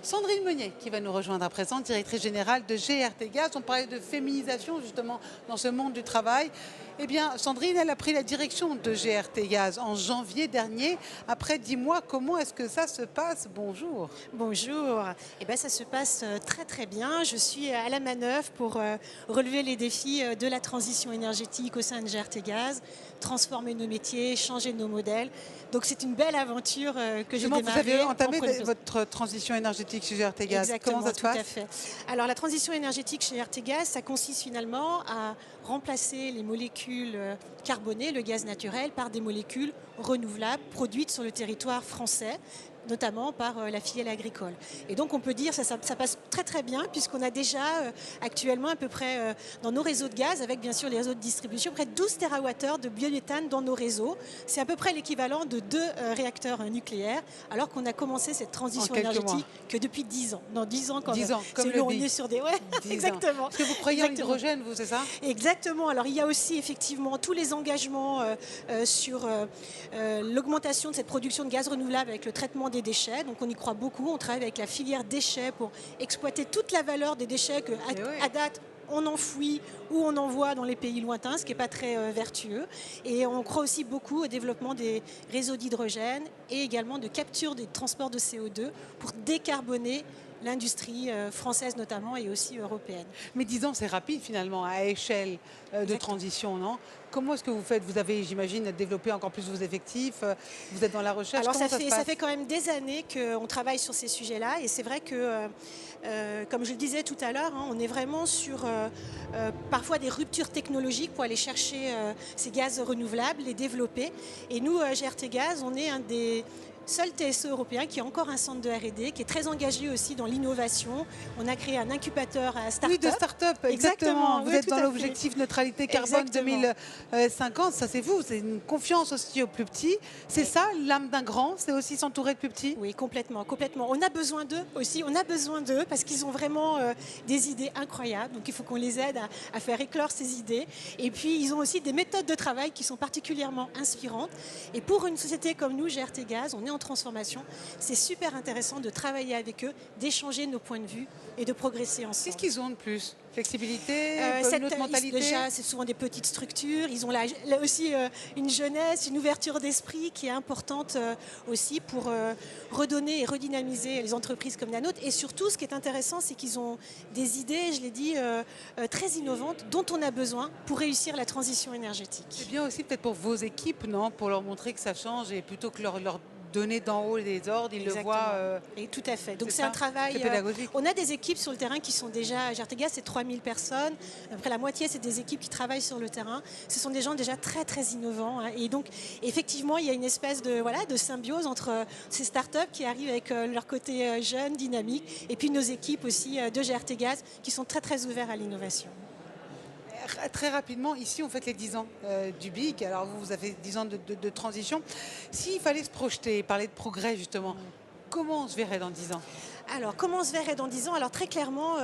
Sandrine Meunier qui va nous rejoindre à présent, directrice générale de GRT Gaz. On parlait de féminisation justement dans ce monde du travail. Eh bien, Sandrine, elle a pris la direction de GRT Gaz en janvier dernier. Après 10 mois, comment est-ce que ça se passe? Bonjour. Bonjour. Eh bien, ça se passe très très bien. Je suis à la manœuvre pour relever les défis de la transition énergétique au sein de GRT Gaz, transformer nos métiers, changer nos modèles. Donc c'est une belle aventure que j'ai démarrée. Vous avez entamé votre transition énergétique chez GRT Gaz. Exactement, comment ça se tout passe? à fait. Alors la transition énergétique chez GRT Gaz, ça consiste finalement à remplacer les molécules carbonées, le gaz naturel, par des molécules renouvelables produites sur le territoire français, notamment par la filière agricole. Et donc on peut dire que ça passe très très bien puisqu'on a déjà actuellement à peu près dans nos réseaux de gaz, avec bien sûr les réseaux de distribution, près de 12 TWh de biométhane dans nos réseaux. C'est à peu près l'équivalent de 2 réacteurs nucléaires, alors qu'on a commencé cette transition énergétique que depuis 10 ans. Dans 10 ans quand 10 même. ans, comme le on est sur des... Ouais, exactement. Est-ce que vous croyez en l'hydrogène, vous, c'est ça? Exactement. Alors il y a aussi effectivement tous les engagements sur l'augmentation de cette production de gaz renouvelable avec le traitement des déchets. Donc on y croit beaucoup. On travaille avec la filière déchets pour exploiter toute la valeur des déchets que, à date, on enfouit ou on envoie dans les pays lointains, ce qui n'est pas très vertueux. Et on croit aussi beaucoup au développement des réseaux d'hydrogène et également de capture des transports de CO2 pour décarboner l'industrie française notamment et aussi européenne. Mais 10 ans, c'est rapide finalement, à échelle de transition, non? Comment est-ce que vous faites? Vous avez, j'imagine, développé encore plus vos effectifs, vous êtes dans la recherche. Alors ça fait quand même des années qu'on travaille sur ces sujets-là et c'est vrai que, comme je le disais tout à l'heure, on est vraiment sur parfois des ruptures technologiques pour aller chercher ces gaz renouvelables, les développer. Et nous, GRT Gaz, on est un des seul TSE européen qui a encore un centre de R&D, qui est très engagé aussi dans l'innovation. On a créé un incubateur à start-up. Oui, de start-up, exactement. Vous êtes dans l'objectif neutralité carbone 2050, ça c'est vous, c'est une confiance aussi aux plus petits. C'est ça, l'âme d'un grand, c'est aussi s'entourer de plus petits? Oui, complètement, complètement. On a besoin d'eux aussi, on a besoin d'eux parce qu'ils ont vraiment des idées incroyables. Donc il faut qu'on les aide à faire éclore ces idées. Et puis ils ont aussi des méthodes de travail qui sont particulièrement inspirantes. Et pour une société comme nous, GRT Gaz, on est en transformation. C'est super intéressant de travailler avec eux, d'échanger nos points de vue et de progresser ensemble. Qu'est-ce qu'ils ont de plus? Flexibilité, une autre mentalité? Déjà, c'est souvent des petites structures. Ils ont là aussi une jeunesse, une ouverture d'esprit qui est importante aussi pour redonner et redynamiser les entreprises comme la nôtre. Et surtout, ce qui est intéressant, c'est qu'ils ont des idées, je l'ai dit, très innovantes dont on a besoin pour réussir la transition énergétique. C'est bien aussi peut-être pour vos équipes, non? Pour leur montrer que ça change et plutôt que leur donner d'en haut des ordres, ils le voient. Et tout à fait. Donc c'est un travail pédagogique. On a des équipes sur le terrain qui sont déjà à GRT Gaz, c'est 3000 personnes. Après la moitié, c'est des équipes qui travaillent sur le terrain. Ce sont des gens déjà très très innovants. Et donc effectivement, il y a une espèce de symbiose entre ces startups qui arrivent avec leur côté jeune, dynamique, et puis nos équipes aussi de GRT Gaz qui sont très très ouverts à l'innovation. Très rapidement, ici on fête les 10 ans du BIC, alors vous avez 10 ans de transition. S'il fallait se projeter, parler de progrès justement, comment on se verrait dans 10 ans? Alors comment on se verrait dans 10 ans? Alors très clairement,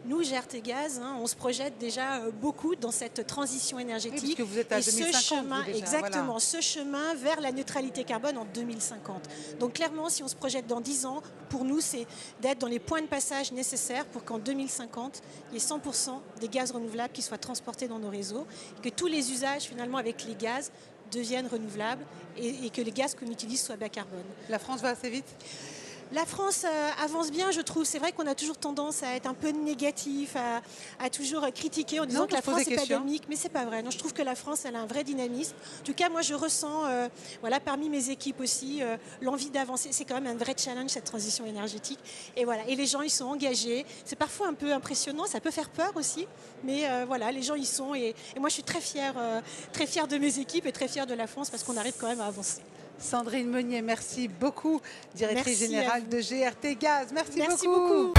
nous, GRT Gaz, on se projette déjà beaucoup dans cette transition énergétique. Oui, parce que vous êtes à 2050, ce chemin, déjà, exactement, voilà. Ce chemin vers la neutralité carbone en 2050. Donc clairement, si on se projette dans 10 ans, pour nous, c'est d'être dans les points de passage nécessaires pour qu'en 2050, il y ait 100% des gaz renouvelables qui soient transportés dans nos réseaux, que tous les usages finalement avec les gaz deviennent renouvelables et que les gaz qu'on utilise soient bas carbone. La France va assez vite? La France avance bien, je trouve. C'est vrai qu'on a toujours tendance à être un peu négatif, à toujours critiquer en disant que la France n'est pas dynamique, mais c'est pas vrai. Non, je trouve que la France, elle a un vrai dynamisme. En tout cas, moi, je ressens, parmi mes équipes aussi, l'envie d'avancer. C'est quand même un vrai challenge, cette transition énergétique. Et voilà, et les gens, ils sont engagés. C'est parfois un peu impressionnant, ça peut faire peur aussi, mais les gens y sont. Et moi, je suis très fière de mes équipes et très fière de la France parce qu'on arrive quand même à avancer. Sandrine Meunier, merci beaucoup, directrice générale de GRT Gaz. Merci beaucoup.